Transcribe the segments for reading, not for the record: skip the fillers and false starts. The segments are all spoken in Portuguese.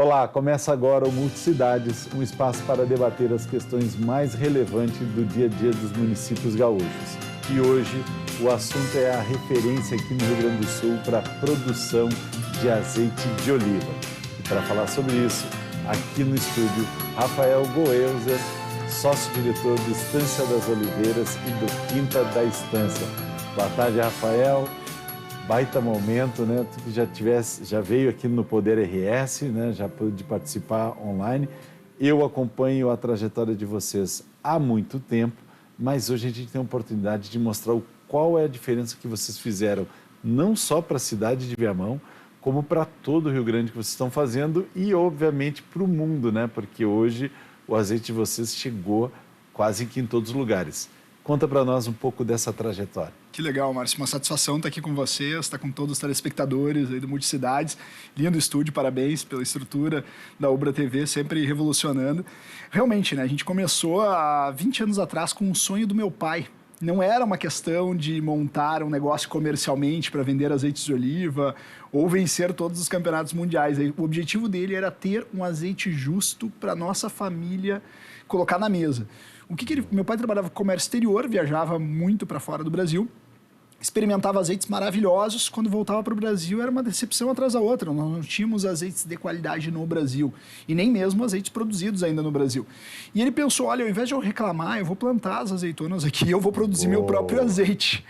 Olá, começa agora o Multicidades, um espaço para debater as questões mais relevantes do dia a dia dos municípios gaúchos. E hoje o assunto é a referência aqui no Rio Grande do Sul para a produção de azeite de oliva. E para falar sobre isso, aqui no estúdio, Rafael Goelzer, sócio-diretor do Estância das Oliveiras e do Quinta da Estância. Boa tarde, Rafael. Baita momento, né? Tu que já veio aqui no Poder RS, né? Já pôde participar online. Eu acompanho a trajetória de vocês há muito tempo, mas hoje a gente tem a oportunidade de mostrar qual é a diferença que vocês fizeram, não só para a cidade de Viamão, como para todo o Rio Grande que vocês estão fazendo e, obviamente, para o mundo, né? Porque hoje o azeite de vocês chegou quase que em todos os lugares. Conta para nós um pouco dessa trajetória. Que legal, Márcio. Uma satisfação estar aqui com vocês, estar com todos os telespectadores aí do Multicidades. Lindo estúdio, parabéns pela estrutura da Ubra TV, sempre revolucionando. Realmente, né? A gente começou há 20 anos atrás com um sonho do meu pai. Não era uma questão de montar um negócio comercialmente para vender azeites de oliva ou vencer todos os campeonatos mundiais. O objetivo dele era ter um azeite justo para nossa família colocar na mesa. Meu pai trabalhava com comércio exterior, viajava muito para fora do Brasil, experimentava azeites maravilhosos. Quando voltava para o Brasil, era uma decepção atrás da outra. Nós não tínhamos azeites de qualidade no Brasil e nem mesmo azeites produzidos ainda no Brasil. E ele pensou, olha, ao invés de eu reclamar, eu vou plantar as azeitonas aqui e eu vou produzir meu próprio azeite.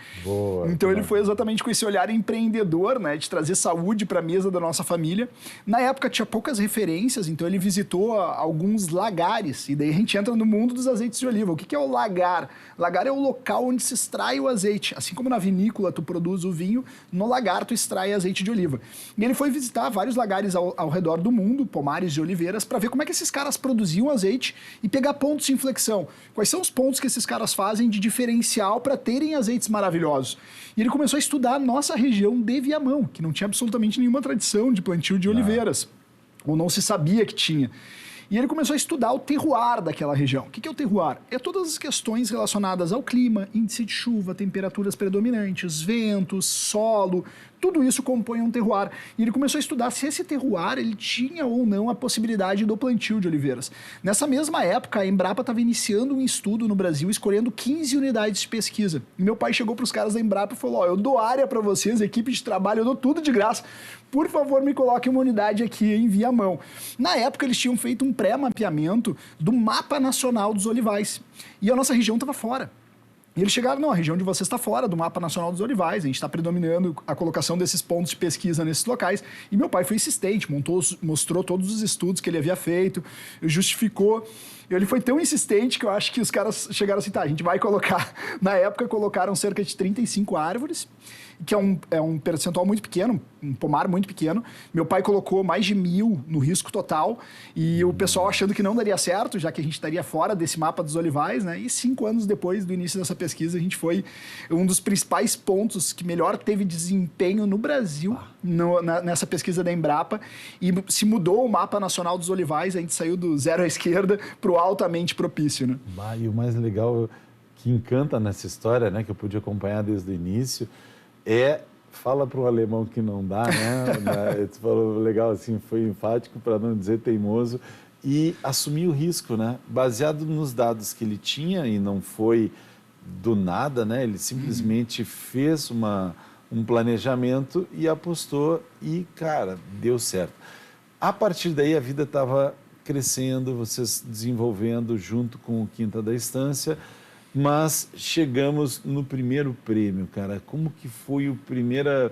Então ele foi exatamente com esse olhar empreendedor, né, de trazer saúde para a mesa da nossa família. Na época tinha poucas referências, então ele visitou alguns lagares e daí a gente entra no mundo dos azeites de oliva. O que é o lagar? Lagar é o local onde se extrai o azeite, assim como na vinícola tu produz o vinho, no lagar tu extrai azeite de oliva. E ele foi visitar vários lagares ao redor do mundo, pomares de oliveiras, para ver como é que esses caras produziam azeite e pegar pontos de inflexão. Quais são os pontos que esses caras fazem de diferencial para terem azeites maravilhosos? E ele começou a estudar a nossa região de Viamão, que não tinha absolutamente nenhuma tradição de plantio de oliveiras, ou não se sabia que tinha. E ele começou a estudar o terroir daquela região. O que é o terroir? É todas as questões relacionadas ao clima, índice de chuva, temperaturas predominantes, ventos, solo, tudo isso compõe um terroir. E ele começou a estudar se esse terroir ele tinha ou não a possibilidade do plantio de oliveiras. Nessa mesma época, a Embrapa estava iniciando um estudo no Brasil, escolhendo 15 unidades de pesquisa. E meu pai chegou para os caras da Embrapa e falou, eu dou área para vocês, equipe de trabalho, eu dou tudo de graça. Por favor, me coloque uma unidade aqui em Viamão. Na época, eles tinham feito um pré-mapeamento do Mapa Nacional dos Olivais. E a nossa região estava fora. E eles chegaram, não, a região de vocês está fora do Mapa Nacional dos Olivais, a gente está predominando a colocação desses pontos de pesquisa nesses locais. E meu pai foi insistente, mostrou todos os estudos que ele havia feito, justificou. Ele foi tão insistente que eu acho que os caras chegaram assim, tá, a gente vai colocar... Na época, colocaram cerca de 35 árvores, que é um percentual muito pequeno, um pomar muito pequeno. Meu pai colocou mais de 1.000 no risco total, e o pessoal achando que não daria certo, já que a gente estaria fora desse mapa dos olivais, né? E 5 anos depois do início dessa pesquisa, a gente foi um dos principais pontos que melhor teve desempenho no Brasil, nessa pesquisa da Embrapa, e se mudou o Mapa Nacional dos Olivais, a gente saiu do zero à esquerda para o altamente propício, né? E o mais legal que encanta nessa história, né, que eu pude acompanhar desde o início, fala para o alemão que não dá, né? Tu falou legal assim, foi enfático para não dizer teimoso, e assumir o risco, né? Baseado nos dados que ele tinha, e não foi do nada, né? Ele simplesmente fez um planejamento e apostou e, cara, deu certo. A partir daí a vida estava crescendo, vocês desenvolvendo junto com o Quinta da Estância, mas chegamos no primeiro prêmio, cara. Como que foi a primeira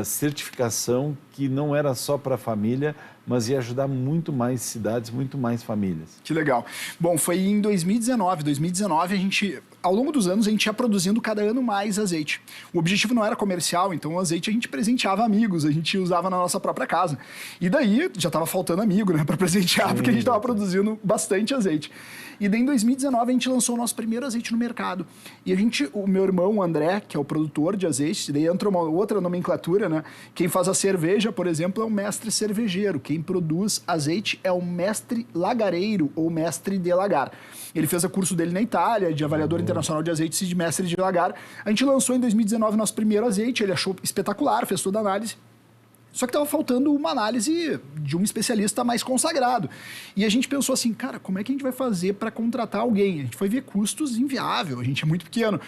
certificação que não era só para a família, mas ia ajudar muito mais cidades, muito mais famílias? Que legal. Bom, foi em 2019. 2019, a gente, ao longo dos anos, a gente ia produzindo cada ano mais azeite. O objetivo não era comercial, então o azeite a gente presenteava amigos, a gente usava na nossa própria casa. E daí, já estava faltando amigo, né, para presentear, porque a gente estava produzindo bastante azeite. E daí, em 2019, a gente lançou o nosso primeiro azeite no mercado. E o meu irmão, o André, que é o produtor de azeite, daí entra uma outra nomenclatura, né? Quem faz a cerveja, por exemplo, é o mestre cervejeiro. Quem produz azeite é o mestre lagareiro ou mestre de lagar. Ele fez o curso dele na Itália, de avaliador internacional de azeites e de mestre de lagar. A gente lançou em 2019 nosso primeiro azeite, ele achou espetacular, fez toda a análise. Só que estava faltando uma análise de um especialista mais consagrado. E a gente pensou assim, cara, como é que a gente vai fazer para contratar alguém? A gente foi ver custos inviável, a gente é muito pequeno.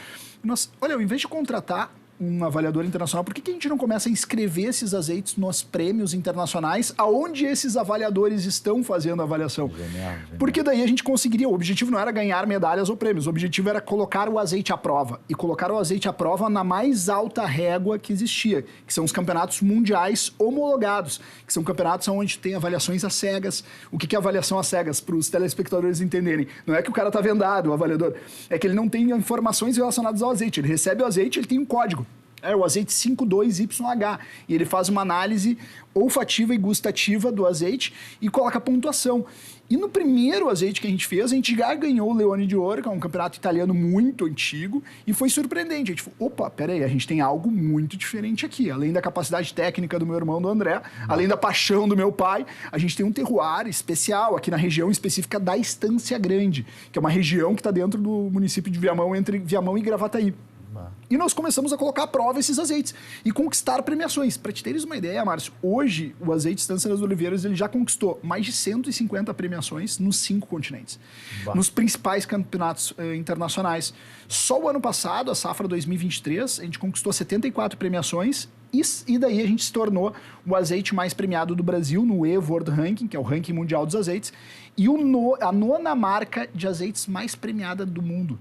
Olha, ao invés de contratar um avaliador internacional, por que a gente não começa a inscrever esses azeites nos prêmios internacionais, aonde esses avaliadores estão fazendo a avaliação? Genial. Porque daí a gente conseguiria, o objetivo não era ganhar medalhas ou prêmios, o objetivo era colocar o azeite à prova, e colocar o azeite à prova na mais alta régua que existia, que são os campeonatos mundiais homologados, que são campeonatos onde tem avaliações às cegas. O que é avaliação às cegas? Para os telespectadores entenderem. Não é que o cara está vendado, o avaliador, é que ele não tem informações relacionadas ao azeite, ele recebe o azeite, ele tem um código. É o azeite 52YH. E ele faz uma análise olfativa e gustativa do azeite e coloca pontuação. E no primeiro azeite que a gente fez, a gente já ganhou o Leone de Ouro, que é um campeonato italiano muito antigo, e foi surpreendente. A gente falou, opa, peraí, a gente tem algo muito diferente aqui. Além da capacidade técnica do meu irmão, do André, além da paixão do meu pai, a gente tem um terroir especial aqui na região específica da Estância Grande, que é uma região que está dentro do município de Viamão, entre Viamão e Gravataí. E nós começamos a colocar à prova esses azeites e conquistar premiações. Para te teres uma ideia, Márcio, hoje o azeite Estância das Oliveiras ele já conquistou mais de 150 premiações nos 5 continentes, nos principais campeonatos internacionais. Só o ano passado, a safra 2023, a gente conquistou 74 premiações e daí a gente se tornou o azeite mais premiado do Brasil no E-World Ranking, que é o ranking mundial dos azeites, e a 9ª marca de azeites mais premiada do mundo.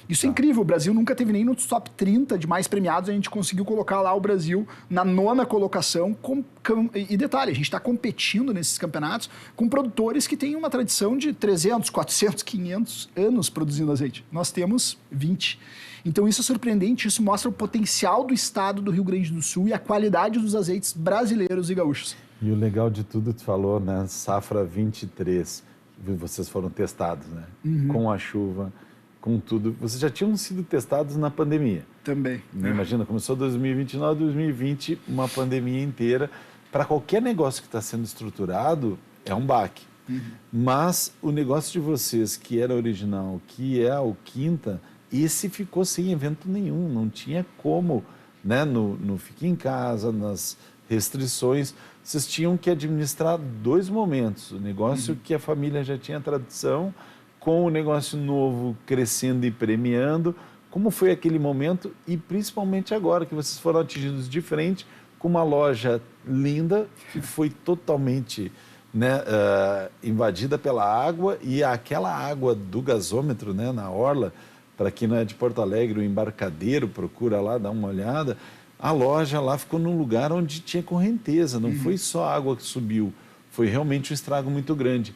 Isso é incrível, o Brasil nunca teve nem no top 30 de mais premiados, a gente conseguiu colocar lá o Brasil na 9ª colocação. E detalhe, a gente está competindo nesses campeonatos com produtores que têm uma tradição de 300, 400, 500 anos produzindo azeite. Nós temos 20. Então isso é surpreendente, isso mostra o potencial do estado do Rio Grande do Sul e a qualidade dos azeites brasileiros e gaúchos. E o legal de tudo, tu falou, né? Safra 23, vocês foram testados, né? Com a chuva, com tudo. Vocês já tinham sido testados na pandemia. Também. Imagina, começou 2029, 2020, uma pandemia inteira. Para qualquer negócio que está sendo estruturado, é um baque. Mas o negócio de vocês, que era original, que é o Quinta, esse ficou sem evento nenhum. Não tinha como, né? No Fique em Casa, nas restrições, vocês tinham que administrar 2 momentos. O negócio que a família já tinha tradição, com o negócio novo crescendo e premiando. Como foi aquele momento e principalmente agora que vocês foram atingidos de frente com uma loja linda que foi totalmente, né, invadida pela água, e aquela água do gasômetro, né, na orla, para quem não é de Porto Alegre, o Embarcadeiro, procura lá, dá uma olhada, a loja lá ficou num lugar onde tinha correnteza, não foi só a água que subiu, foi realmente um estrago muito grande.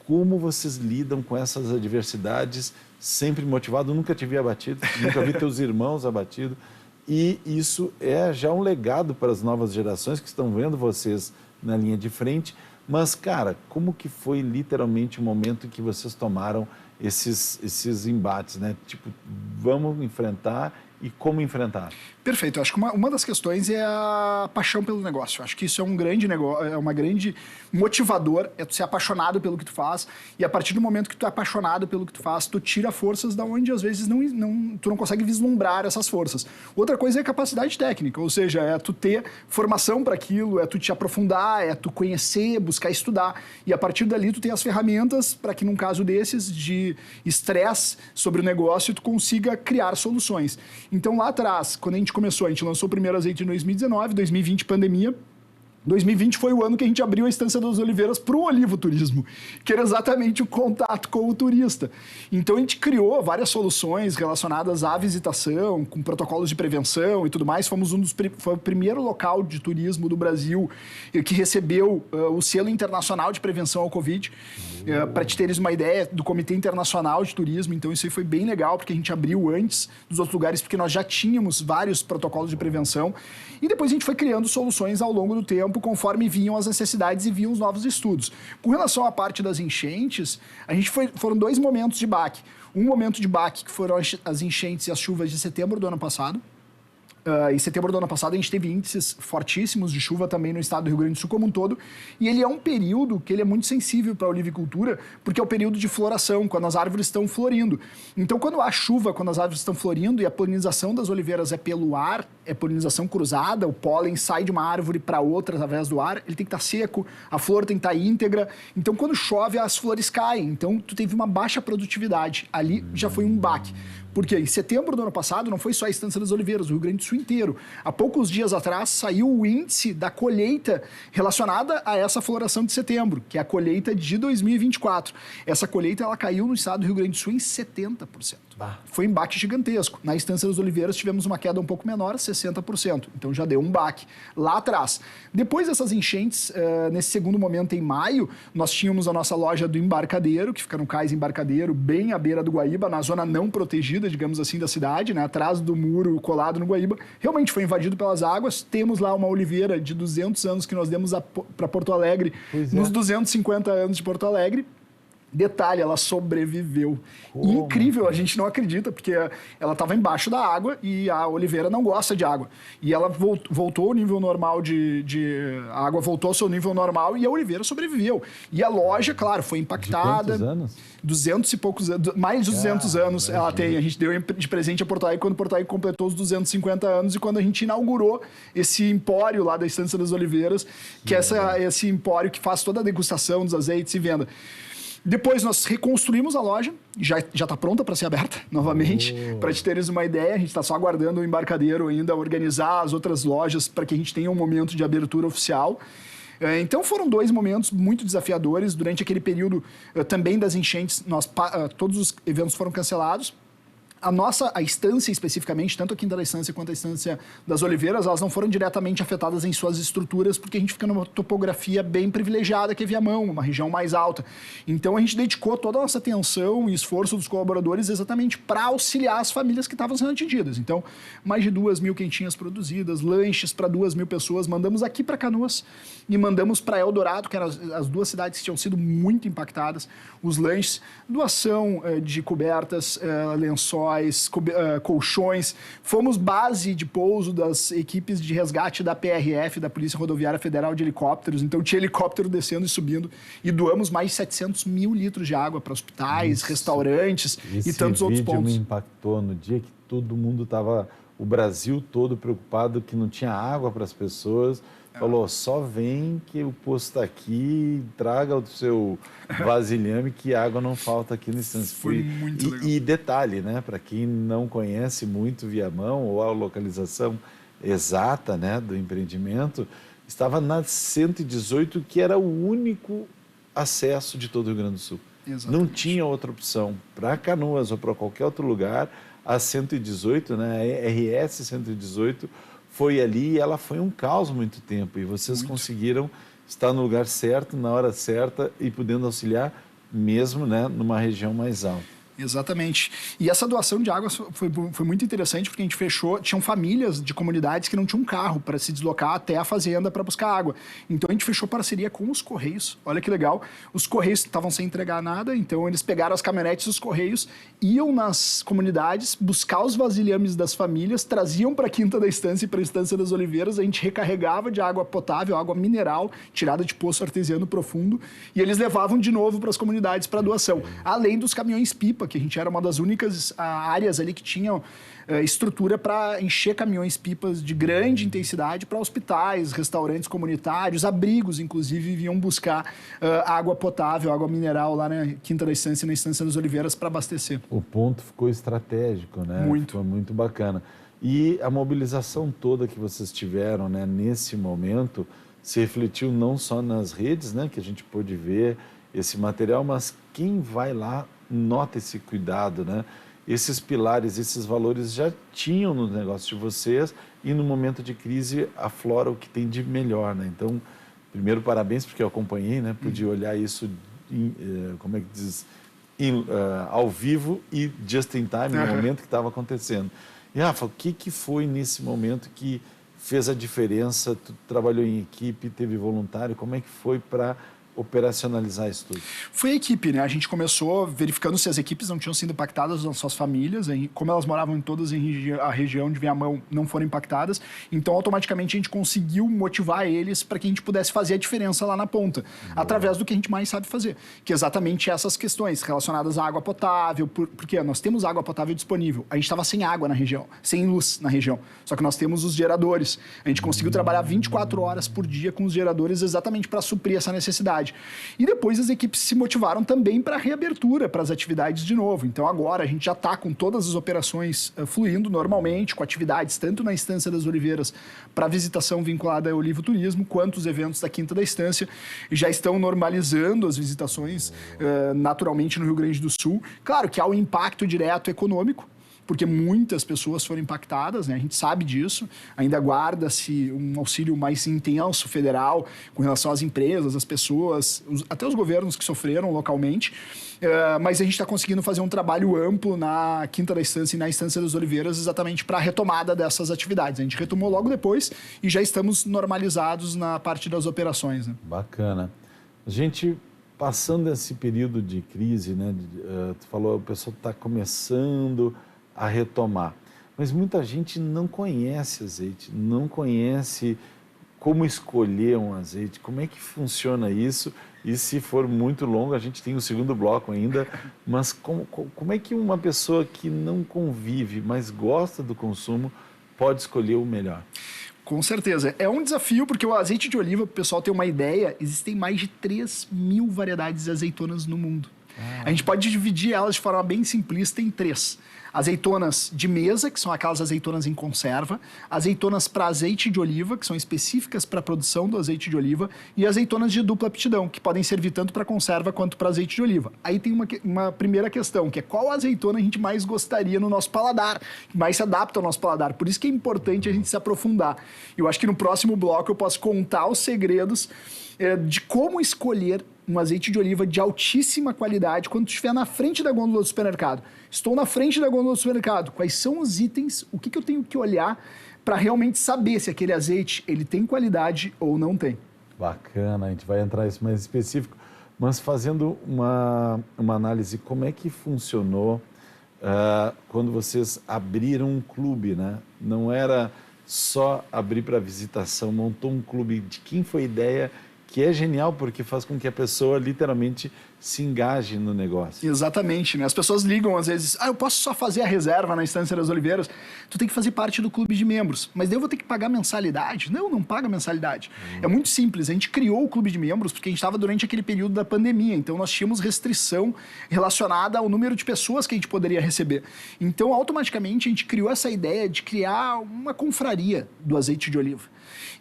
Como vocês lidam com essas adversidades, sempre motivado? Nunca te vi abatido, nunca vi teus irmãos abatidos. E isso é já um legado para as novas gerações que estão vendo vocês na linha de frente. Mas, cara, como que foi literalmente o momento em que vocês tomaram esses embates, né? Tipo, vamos enfrentar e como enfrentar? Perfeito. Eu acho que uma das questões é a paixão pelo negócio. Eu acho que isso é um grande negócio, é uma grande motivador, é tu ser apaixonado pelo que tu faz, e a partir do momento que tu é apaixonado pelo que tu faz, tu tira forças da onde às vezes tu não consegue vislumbrar essas forças. Outra coisa é a capacidade técnica, ou seja, é tu ter formação para aquilo, é tu te aprofundar, é tu conhecer, buscar estudar, e a partir dali tu tem as ferramentas para que num caso desses de estresse sobre o negócio tu consiga criar soluções. Então lá atrás, quando a gente começou, a gente lançou o primeiro azeite em 2019, 2020 pandemia. 2020 foi o ano que a gente abriu a Estância das Oliveiras para o olivoturismo, que era exatamente o contato com o turista. Então a gente criou várias soluções relacionadas à visitação, com protocolos de prevenção e tudo mais. Foi o primeiro local de turismo do Brasil que recebeu o selo internacional de prevenção ao Covid. Para te teres uma ideia, do Comitê Internacional de Turismo. Então isso aí foi bem legal, porque a gente abriu antes dos outros lugares, porque nós já tínhamos vários protocolos de prevenção. E depois a gente foi criando soluções ao longo do tempo, conforme vinham as necessidades e vinham os novos estudos. Com relação à parte das enchentes, foram 2 momentos de baque. Um momento de baque, que foram as enchentes e as chuvas de setembro do ano passado, Em setembro do ano passado, a gente teve índices fortíssimos de chuva também no estado do Rio Grande do Sul como um todo. E ele é um período que ele é muito sensível para a olivicultura, porque é o período de floração, quando as árvores estão florindo. Então, quando há chuva, quando as árvores estão florindo e a polinização das oliveiras é pelo ar, é polinização cruzada, o pólen sai de uma árvore para outra através do ar, ele tem que estar seco, a flor tem que estar íntegra. Então, quando chove, as flores caem. Então, tu teve uma baixa produtividade. Ali já foi um baque. Porque em setembro do ano passado não foi só a Estância das Oliveiras, o Rio Grande do Sul inteiro. Há poucos dias atrás saiu o índice da colheita relacionada a essa floração de setembro, que é a colheita de 2024. Essa colheita ela caiu no estado do Rio Grande do Sul em 70%. Foi um baque gigantesco. Na Estância das Oliveiras tivemos uma queda um pouco menor, 60%. Então já deu um baque lá atrás. Depois dessas enchentes, nesse segundo momento em maio, nós tínhamos a nossa loja do Embarcadeiro, que fica no Cais Embarcadeiro, bem à beira do Guaíba, na zona não protegida, digamos assim, da cidade, né? Atrás do muro colado no Guaíba. Realmente foi invadido pelas águas. Temos lá uma oliveira de 200 anos que nós demos para Porto Alegre, nos 250 anos de Porto Alegre. Detalhe, ela sobreviveu. Como? Incrível, a gente não acredita, porque ela estava embaixo da água e a oliveira não gosta de água. E ela voltou ao nível normal a água voltou ao seu nível normal e a oliveira sobreviveu. E a loja, claro, foi impactada. De quantos anos? 200 e poucos anos, mais de 200 anos ela tem. A gente deu de presente a Porto Alegre quando Porto Alegre completou os 250 anos e quando a gente inaugurou esse empório lá da Estância das Oliveiras, que é esse empório que faz toda a degustação dos azeites e venda. Depois nós reconstruímos a loja, já está pronta para ser aberta novamente. Para te teres uma ideia, a gente está só aguardando o Embarcadeiro ainda organizar as outras lojas para que a gente tenha um momento de abertura oficial. Então foram 2 momentos muito desafiadores. Durante aquele período também das enchentes, todos os eventos foram cancelados. A estância especificamente, tanto a Quinta da Estância quanto a Estância das Oliveiras, elas não foram diretamente afetadas em suas estruturas, porque a gente fica numa topografia bem privilegiada, que é Viamão, uma região mais alta. Então a gente dedicou toda a nossa atenção e esforço dos colaboradores exatamente para auxiliar as famílias que estavam sendo atingidas. Então, mais de 2.000 quentinhas produzidas, lanches para 2.000 pessoas, mandamos aqui para Canoas e mandamos para Eldorado, que eram as 2 cidades que tinham sido muito impactadas, os lanches, doação de cobertas, lençóis, colchões. Fomos base de pouso das equipes de resgate da PRF, da Polícia Rodoviária Federal de helicópteros. Então tinha helicóptero descendo e subindo. E doamos mais de 700 mil litros de água para hospitais, restaurantes e tantos outros pontos. Esse vídeo me impactou no dia que todo mundo estava, o Brasil todo preocupado que não tinha água para as pessoas. Falou, só vem que o posto está aqui, traga o seu vasilhame que água não falta aqui no Estância. Foi muito legal. E detalhe, né, para quem não conhece muito Viamão ou a localização exata, né, do empreendimento, estava na 118, que era o único acesso de todo o Rio Grande do Sul. Exatamente. Não tinha outra opção. Para Canoas ou para qualquer outro lugar, a 118, né, a RS 118, foi ali e ela foi um caos muito tempo. E vocês conseguiram estar no lugar certo, na hora certa e podendo auxiliar mesmo, né, numa região mais alta. Exatamente. E essa doação de água foi muito interessante porque a gente fechou, tinham famílias de comunidades que não tinham carro para se deslocar até a fazenda para buscar água. Então a gente fechou parceria com os Correios. Olha que legal. Os Correios estavam sem entregar nada, então eles pegaram as caminhonetes dos Correios, iam nas comunidades buscar os vasilhames das famílias, traziam para a Quinta da Estância e para a Estância das Oliveiras, a gente recarregava de água potável, água mineral, tirada de poço artesiano profundo, e eles levavam de novo para as comunidades para doação. Além dos caminhões-pipa, que a gente era uma das únicas áreas ali que tinham estrutura para encher caminhões-pipas de grande intensidade para hospitais, restaurantes comunitários, abrigos, inclusive, vinham buscar água potável, água mineral lá na Quinta da Estância e na Estância das Oliveiras para abastecer. O ponto ficou estratégico, né? Muito. Foi muito bacana. E a mobilização toda que vocês tiveram, né, nesse momento se refletiu não só nas redes, né, que a gente pôde ver esse material, mas quem vai lá nota esse cuidado, né? Esses pilares, esses valores já tinham no negócio de vocês e no momento de crise aflora o que tem de melhor, né? Então, primeiro, parabéns, porque eu acompanhei, né? Pude olhar isso, como é que diz, ao vivo e just in time, no momento que estava acontecendo. E, Rafa, o que foi nesse momento que fez a diferença? Tu trabalhou em equipe, teve voluntário, como é que foi para operacionalizar isso tudo? Foi a equipe, né? A gente começou verificando se as equipes não tinham sido impactadas, as suas famílias, como elas moravam em todas a região de Viamão, não foram impactadas. Então, automaticamente, a gente conseguiu motivar eles para que a gente pudesse fazer a diferença lá na ponta, através do que a gente mais sabe fazer, que é exatamente essas questões relacionadas à água potável, porque nós temos água potável disponível. A gente estava sem água na região, sem luz na região, só que nós temos os geradores. A gente conseguiu trabalhar 24 horas por dia com os geradores exatamente para suprir essa necessidade. E depois as equipes se motivaram também para a reabertura, para as atividades de novo. Então agora a gente já está com todas as operações fluindo normalmente, com atividades tanto na Estância das Oliveiras para visitação vinculada ao olivoturismo, quanto os eventos da Quinta da Estância já estão normalizando as visitações naturalmente no Rio Grande do Sul. Claro que há um impacto direto econômico, porque muitas pessoas foram impactadas, né? A gente sabe disso, ainda aguarda-se um auxílio mais intenso federal com relação às empresas, às pessoas, até os governos que sofreram localmente, mas a gente está conseguindo fazer um trabalho amplo na Quinta da Estância e na Estância das Oliveiras exatamente para a retomada dessas atividades. A gente retomou logo depois e já estamos normalizados na parte das operações. Né? Bacana. A gente, passando esse período de crise, né? Tu falou, o pessoal está começando a retomar. Mas muita gente não conhece azeite, não conhece como escolher um azeite, como é que funciona isso, e se for muito longo, a gente tem o segundo bloco ainda, mas como é que uma pessoa que não convive, mas gosta do consumo, pode escolher o melhor? Com certeza. É um desafio, porque o azeite de oliva, para o pessoal ter uma ideia, existem mais de 3.000 variedades de azeitonas no mundo. A gente pode dividir elas de forma bem simplista em 3. Azeitonas de mesa, que são aquelas azeitonas em conserva, azeitonas para azeite de oliva, que são específicas para a produção do azeite de oliva, e azeitonas de dupla aptidão, que podem servir tanto para conserva quanto para azeite de oliva. Aí tem uma primeira questão, que é qual azeitona a gente mais gostaria no nosso paladar, que mais se adapta ao nosso paladar. Por isso que é importante a gente se aprofundar. Eu acho que no próximo bloco eu posso contar os segredos de como escolher um azeite de oliva de altíssima qualidade quando estiver na frente da gôndola do supermercado. Estou na frente da gôndola do supermercado. Quais são os itens, o que eu tenho que olhar para realmente saber se aquele azeite ele tem qualidade ou não tem? Bacana, a gente vai entrar nisso mais específico, mas fazendo uma análise, como é que funcionou quando vocês abriram um clube, né? Não era só abrir para visitação, montou um clube. De quem foi a ideia? Que é genial, porque faz com que a pessoa literalmente se engaje no negócio. Exatamente, né? As pessoas ligam às vezes, eu posso só fazer a reserva na Estância das Oliveiras. Tu tem que fazer parte do clube de membros, mas daí eu vou ter que pagar mensalidade? Não paga mensalidade. É muito simples, a gente criou o clube de membros porque a gente estava durante aquele período da pandemia, então nós tínhamos restrição relacionada ao número de pessoas que a gente poderia receber. Então, automaticamente, a gente criou essa ideia de criar uma confraria do azeite de oliva.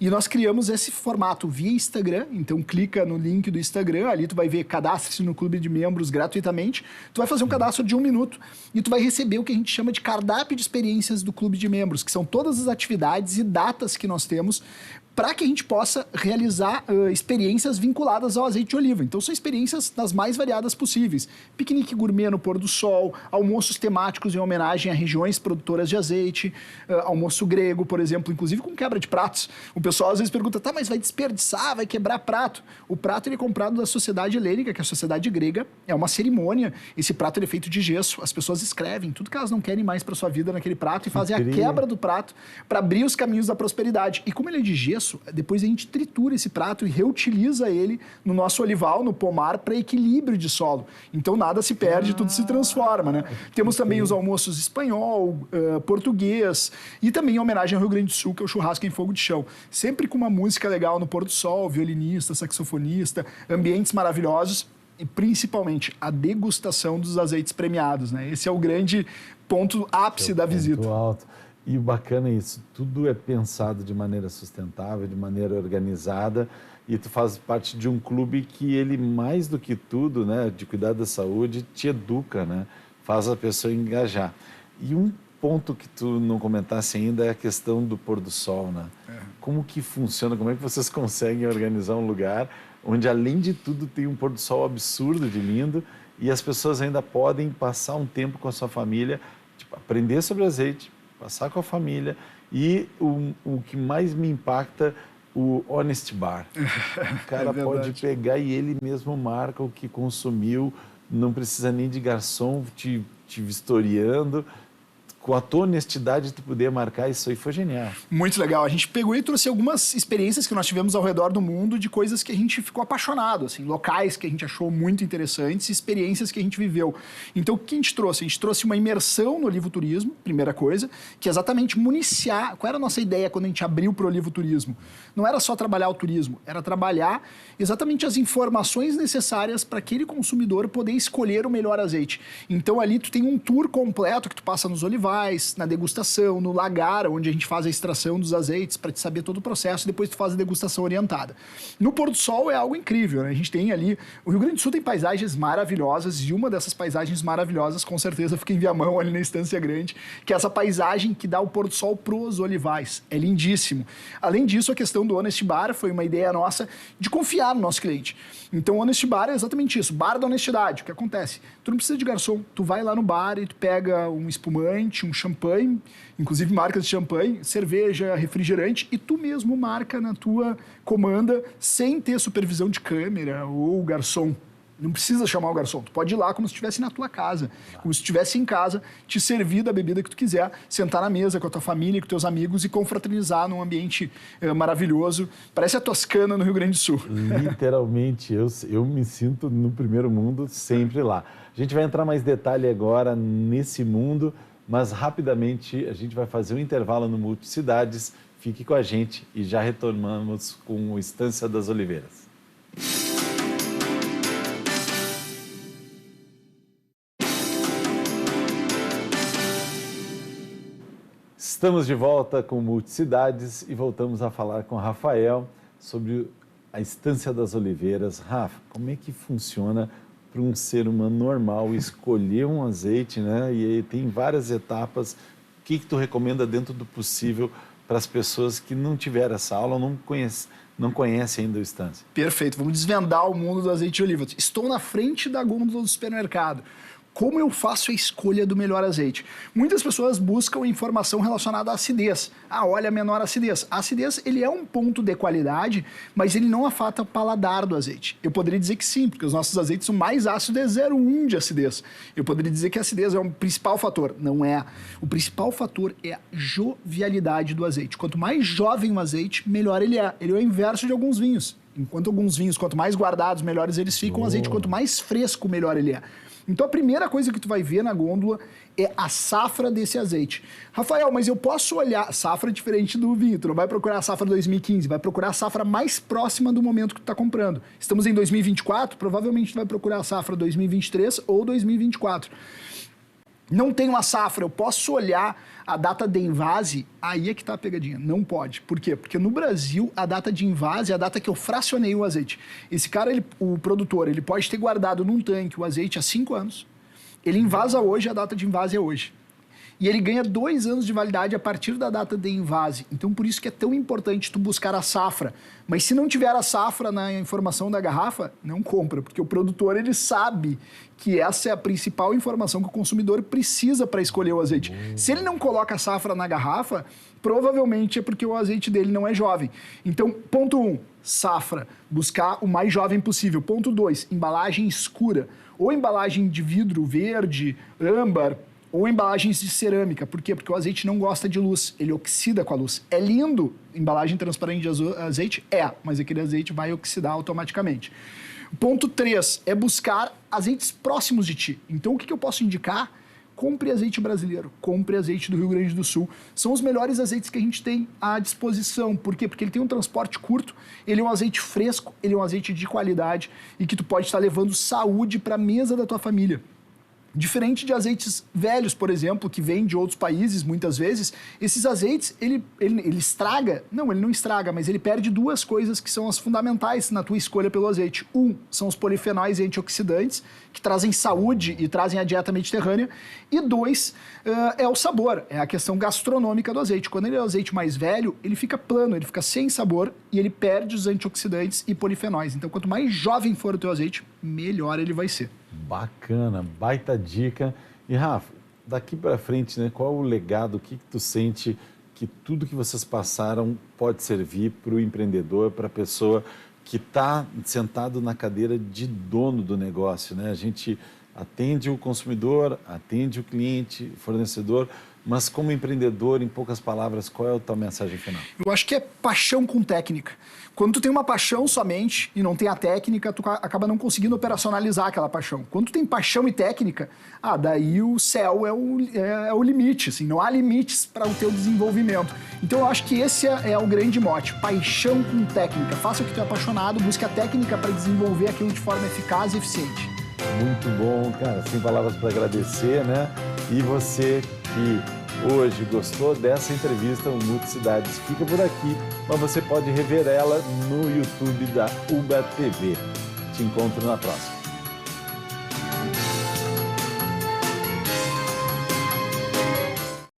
E nós criamos esse formato via Instagram, então clica no link do Instagram, ali tu vai ver cadastre-se no clube de membros gratuitamente, tu vai fazer um cadastro de 1 minuto e tu vai receber o que a gente chama de cardápio de experiências do clube de membros, que são todas as atividades e datas que nós temos para que a gente possa realizar experiências vinculadas ao azeite de oliva. Então, são experiências das mais variadas possíveis. Piquenique gourmet no pôr do sol, almoços temáticos em homenagem a regiões produtoras de azeite, almoço grego, por exemplo, inclusive com quebra de pratos. O pessoal às vezes pergunta, tá, mas vai desperdiçar, vai quebrar prato? O prato ele é comprado da sociedade helênica, que é a sociedade grega, é uma cerimônia. Esse prato ele é feito de gesso, as pessoas escrevem tudo que elas não querem mais para sua vida naquele prato e fazem a quebra do prato para abrir os caminhos da prosperidade. E como ele é de gesso, depois a gente tritura esse prato e reutiliza ele no nosso olival, no pomar, para equilíbrio de solo. Então nada se perde, tudo se transforma, né? Temos também os almoços espanhol, português e também em homenagem ao Rio Grande do Sul, que é o churrasco em fogo de chão. Sempre com uma música legal no pôr do sol, violinista, saxofonista, ambientes maravilhosos e principalmente a degustação dos azeites premiados, né? Esse é o grande ponto ápice da visita. Alto. E o bacana é isso, tudo é pensado de maneira sustentável, de maneira organizada, e tu faz parte de um clube que ele, mais do que tudo, né, de cuidar da saúde, te educa, né, faz a pessoa engajar. E um ponto que tu não comentasse ainda é a questão do pôr do sol, né? Como que funciona, como é que vocês conseguem organizar um lugar onde, além de tudo, tem um pôr do sol absurdo de lindo e as pessoas ainda podem passar um tempo com a sua família, tipo, aprender sobre azeite, passar com a família e o que mais me impacta, o Honest Bar. O cara pode pegar e ele mesmo marca o que consumiu, não precisa nem de garçom te vistoriando. Com a tua honestidade, tu poder marcar isso aí foi genial. Muito legal. A gente pegou e trouxe algumas experiências que nós tivemos ao redor do mundo de coisas que a gente ficou apaixonado, assim, locais que a gente achou muito interessantes, experiências que a gente viveu. Então, o que a gente trouxe? A gente trouxe uma imersão no Olivoturismo, primeira coisa, que é exatamente municiar. Qual era a nossa ideia quando a gente abriu para o Olivoturismo? Não era só trabalhar o turismo, era trabalhar exatamente as informações necessárias para aquele consumidor poder escolher o melhor azeite. Então, ali tu tem um tour completo que tu passa nos olivais, na degustação, no lagar, onde a gente faz a extração dos azeites para te saber todo o processo, e depois tu faz a degustação orientada. No pôr do sol é algo incrível, né? A gente tem ali... O Rio Grande do Sul tem paisagens maravilhosas, e uma dessas paisagens maravilhosas, com certeza, fica em Viamão, ali na Estância Grande, que é essa paisagem que dá o pôr do sol pros olivais. É lindíssimo. Além disso, a questão do Honest Bar foi uma ideia nossa de confiar no nosso cliente. Então, o Honest Bar é exatamente isso, bar da honestidade. O que acontece? Tu não precisa de garçom, tu vai lá no bar e tu pega um espumante, um champanhe, inclusive marcas de champanhe, cerveja, refrigerante, e tu mesmo marca na tua comanda sem ter supervisão de câmera ou garçom. Não precisa chamar o garçom, tu pode ir lá como se estivesse na tua casa, como se estivesse em casa, te servir da bebida que tu quiser, sentar na mesa com a tua família, com teus amigos e confraternizar num ambiente maravilhoso. Parece a Toscana no Rio Grande do Sul. Literalmente, eu me sinto no primeiro mundo sempre lá. A gente vai entrar mais detalhe agora nesse mundo, mas rapidamente a gente vai fazer um intervalo no Multicidades. Fique com a gente e já retornamos com o Estância das Oliveiras. Estamos de volta com Multicidades e voltamos a falar com Rafael sobre a Estância das Oliveiras. Rafa, como é que funciona para um ser humano normal escolher um azeite, né? E tem várias etapas. O que tu recomenda dentro do possível para as pessoas que não tiveram essa aula, não conhecem ainda a Estância? Perfeito, vamos desvendar o mundo do azeite de oliva. Estou na frente da gôndola do supermercado. Como eu faço a escolha do melhor azeite? Muitas pessoas buscam informação relacionada à acidez. Olha, menor acidez. A acidez, ele é um ponto de qualidade, mas ele não afeta o paladar do azeite. Eu poderia dizer que sim, porque os nossos azeites são mais ácidos, é 0,1 de acidez. Eu poderia dizer que a acidez é um principal fator. Não é. O principal fator é a jovialidade do azeite. Quanto mais jovem o azeite, melhor ele é. Ele é o inverso de alguns vinhos. Enquanto alguns vinhos, quanto mais guardados, melhores eles ficam. O azeite, quanto mais fresco, melhor ele é. Então, a primeira coisa que tu vai ver na gôndola é a safra desse azeite. Rafael, mas eu posso olhar... Safra diferente do vinho. Tu não vai procurar a safra 2015, vai procurar a safra mais próxima do momento que tu está comprando. Estamos em 2024, provavelmente tu vai procurar a safra 2023 ou 2024. Não tem uma safra, eu posso olhar a data de envase, aí é que tá a pegadinha. Não pode. Por quê? Porque no Brasil, a data de envase é a data que eu fracionei o azeite. Esse cara, o produtor, ele pode ter guardado num tanque o azeite há 5 anos. Ele envasa hoje, a data de envase é hoje. E ele ganha 2 anos de validade a partir da data de envase. Então, por isso que é tão importante tu buscar a safra. Mas se não tiver a safra na informação da garrafa, não compra. Porque o produtor, ele sabe que essa é a principal informação que o consumidor precisa para escolher o azeite. Se ele não coloca a safra na garrafa, provavelmente é porque o azeite dele não é jovem. Então, ponto 1, safra. Buscar o mais jovem possível. Ponto 2, embalagem escura. Ou embalagem de vidro verde, âmbar, ou embalagens de cerâmica. Por quê? Porque o azeite não gosta de luz, ele oxida com a luz. É lindo embalagem transparente de azeite? É, mas aquele azeite vai oxidar automaticamente. Ponto 3 é buscar azeites próximos de ti. Então, o que eu posso indicar? Compre azeite brasileiro, compre azeite do Rio Grande do Sul. São os melhores azeites que a gente tem à disposição. Por quê? Porque ele tem um transporte curto, ele é um azeite fresco, ele é um azeite de qualidade e que tu pode estar levando saúde para a mesa da tua família. Diferente de azeites velhos, por exemplo, que vêm de outros países, muitas vezes, esses azeites, ele estraga? Não, ele não estraga, mas ele perde 2 coisas que são as fundamentais na tua escolha pelo azeite. 1, são os polifenóis e antioxidantes, que trazem saúde e trazem a dieta mediterrânea. E 2, é o sabor, é a questão gastronômica do azeite. Quando ele é um azeite mais velho, ele fica plano, ele fica sem sabor e ele perde os antioxidantes e polifenóis. Então, quanto mais jovem for o teu azeite, melhor ele vai ser. Bacana, baita dica. E Rafa, daqui para frente, né, qual é o legado, o que tu sente que tudo que vocês passaram pode servir para o empreendedor, para a pessoa que está sentado na cadeira de dono do negócio, né? A gente atende o consumidor, atende o cliente, fornecedor, mas como empreendedor, em poucas palavras, qual é a tua mensagem final? Eu acho que é paixão com técnica. Quando tu tem uma paixão somente e não tem a técnica, tu acaba não conseguindo operacionalizar aquela paixão. Quando tu tem paixão e técnica, daí o céu é o limite, assim, não há limites para o teu desenvolvimento. Então eu acho que esse é o grande mote, paixão com técnica. Faça o que tu é apaixonado, busque a técnica para desenvolver aquilo de forma eficaz e eficiente. Muito bom, cara, sem palavras para agradecer, né? E você que hoje gostou dessa entrevista, o Multicidades fica por aqui, mas você pode rever ela no YouTube da UBA TV. Te encontro na próxima.